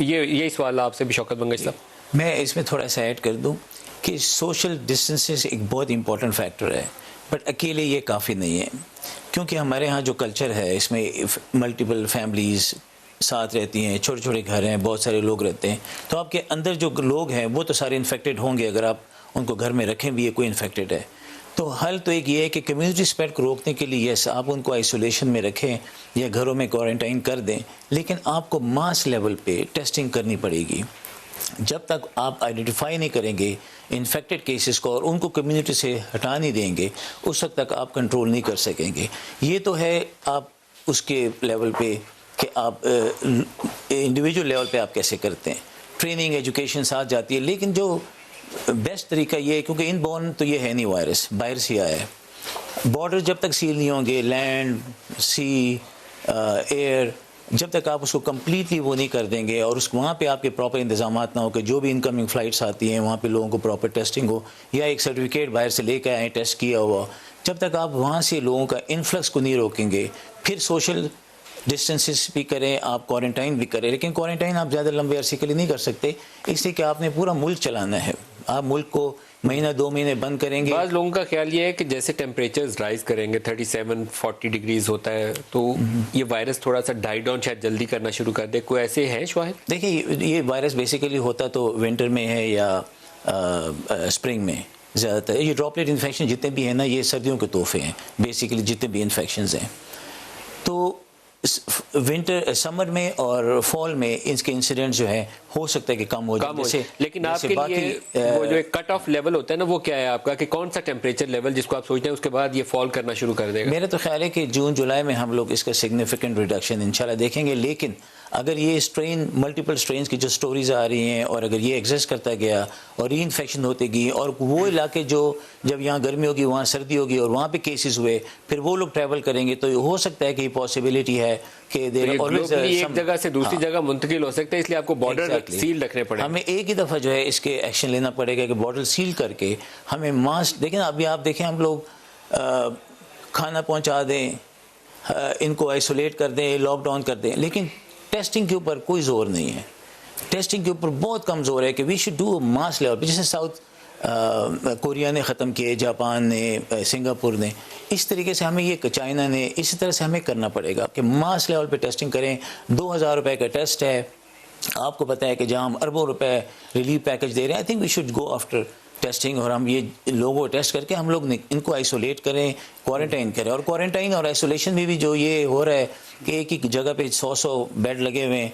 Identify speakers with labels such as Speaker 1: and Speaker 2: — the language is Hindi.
Speaker 1: यही सवाल आपसे भी शौकत बंगश साहब।
Speaker 2: मैं इसमें थोड़ा सा ऐड कर दूं कि सोशल डिस्टेंसेस एक बहुत इंपॉर्टेंट फैक्टर है, बट अकेले ये काफ़ी नहीं है, क्योंकि हमारे यहाँ जो कल्चर है इसमें मल्टीपल फैमिलीज़ साथ रहती हैं, छोटे छोटे घर हैं, बहुत सारे लोग रहते हैं, तो आपके अंदर जो लोग हैं वो तो सारे इन्फेक्टेड होंगे अगर आप उनको घर में रखें भी, ये कोई इन्फेक्टेड है। तो हल तो एक ये है कि कम्युनिटी स्प्रेड को रोकने के लिए यस आप उनको आइसोलेशन में रखें या घरों में क्वारंटाइन कर दें, लेकिन आपको मास लेवल पे टेस्टिंग करनी पड़ेगी। जब तक आप आइडेंटिफाई नहीं करेंगे इन्फेक्टेड केसेस को और उनको कम्युनिटी से हटा नहीं देंगे, उस वक्त तक आप कंट्रोल नहीं कर सकेंगे। ये तो है आप उसके लेवल पे कि आप इंडिविजुअल लेवल पे आप कैसे करते हैं, ट्रेनिंग एजुकेशन साथ जाती है, लेकिन जो बेस्ट तरीका ये है, क्योंकि इनबॉर्न तो ये है नहीं वायरस, बाहर से आया है। बॉर्डर जब तक सील नहीं होंगे, लैंड सी एयर, जब तक आप उसको कम्प्लीटली वो नहीं कर देंगे और उस वहाँ पे आपके प्रॉपर इंतजाम ना हो कि जो भी इनकमिंग फ़्लाइट्स आती हैं वहाँ पे लोगों को प्रॉपर टेस्टिंग हो या एक सर्टिफिकेट बाहर से लेकर आए टेस्ट किया हुआ, जब तक आप वहाँ से लोगों का इन्फ्लक्स को नहीं रोकेंगे, फिर सोशल डिस्टेंसेस भी करें, आप क्वारंटाइन भी करें, लेकिन क्वारंटाइन आप ज़्यादा लंबे अरसे के लिए नहीं कर सकते, इसलिए कि आपने पूरा मुल्क चलाना है। आप मुल्क को महीना 2 महीने बंद करेंगे।
Speaker 1: बाज़ लोगों का ख्याल ये है कि जैसे टेम्परेचर्स राइज करेंगे 37-40 डिग्रीज होता है तो ये वायरस थोड़ा सा डाई डाउन शायद जल्दी करना शुरू कर दे, कोई ऐसे हैं शायद?
Speaker 2: देखिए ये वायरस बेसिकली होता तो विंटर में है या स्प्रिंग में ज़्यादातर। ये ड्रॉपलेट इन्फेक्शन जितने भी हैं ना, ये सर्दियों के तोहफे हैं बेसिकली, जितने भी इन्फेक्शंस हैं। तो विंटर समर में और फॉल में इसके इंसिडेंट जो है हो सकता है कि कम हो जाए।
Speaker 1: लेकिन आपके लिए वो जो एक कट ऑफ लेवल होता है ना, वो क्या है आपका, कि कौन सा टेम्परेचर लेवल जिसको आप सोचते हैं उसके बाद ये फॉल करना शुरू कर देगा?
Speaker 2: मेरा तो ख्याल है कि जून जुलाई में हम लोग इसका सिग्निफिकेंट रिडक्शन इंशाल्लाह देखेंगे, लेकिन अगर ये स्ट्रेन मल्टीपल स्ट्रेन्स की जो स्टोरीज आ रही हैं और अगर ये एग्जिस्ट करता गया और री इन्फेक्शन होते गई और वो इलाके जो जब यहाँ गर्मी होगी वहाँ सर्दी होगी और वहाँ पे केसेस हुए, फिर वो लोग ट्रैवल करेंगे, तो हो सकता है कि ये पॉसिबिलिटी है कि
Speaker 1: एक जगह से दूसरी जगह मुंतकिल हो सकता है, इसलिए आपको बॉर्डर सील रखने पड़ेंगे।
Speaker 2: हमें एक ही दफ़ा जो है इसके एक्शन लेना पड़ेगा कि बॉर्डर सील करके हमें मास्क, देखें अभी आप देखें हम लोग खाना पहुँचा दें, इनको आइसोलेट कर दें, लॉकडाउन कर दें, लेकिन टेस्टिंग के ऊपर कोई जोर नहीं है। टेस्टिंग के ऊपर बहुत कम जोर है कि we should do mass level पे, जैसे साउथ कोरिया ने ख़त्म किए, जापान ने, सिंगापुर ने, इस तरीके से हमें ये, चाइना ने, इसी तरह से हमें करना पड़ेगा कि मास लेवल पे टेस्टिंग करें। 2000 रुपये का टेस्ट है, आपको पता है कि जहाँ हम अरबों रुपए रिलीफ पैकेज दे रहे हैं, I think we should go after testing और हम ये लोगों को टेस्ट करके हम लोग इनको आइसोलेट करें, क्वारंटाइन करें। और क्वारंटाइन और आइसोलेशन में भी जो ये हो रहा है कि एक ही जगह पे 100 बेड लगे हुए हैं,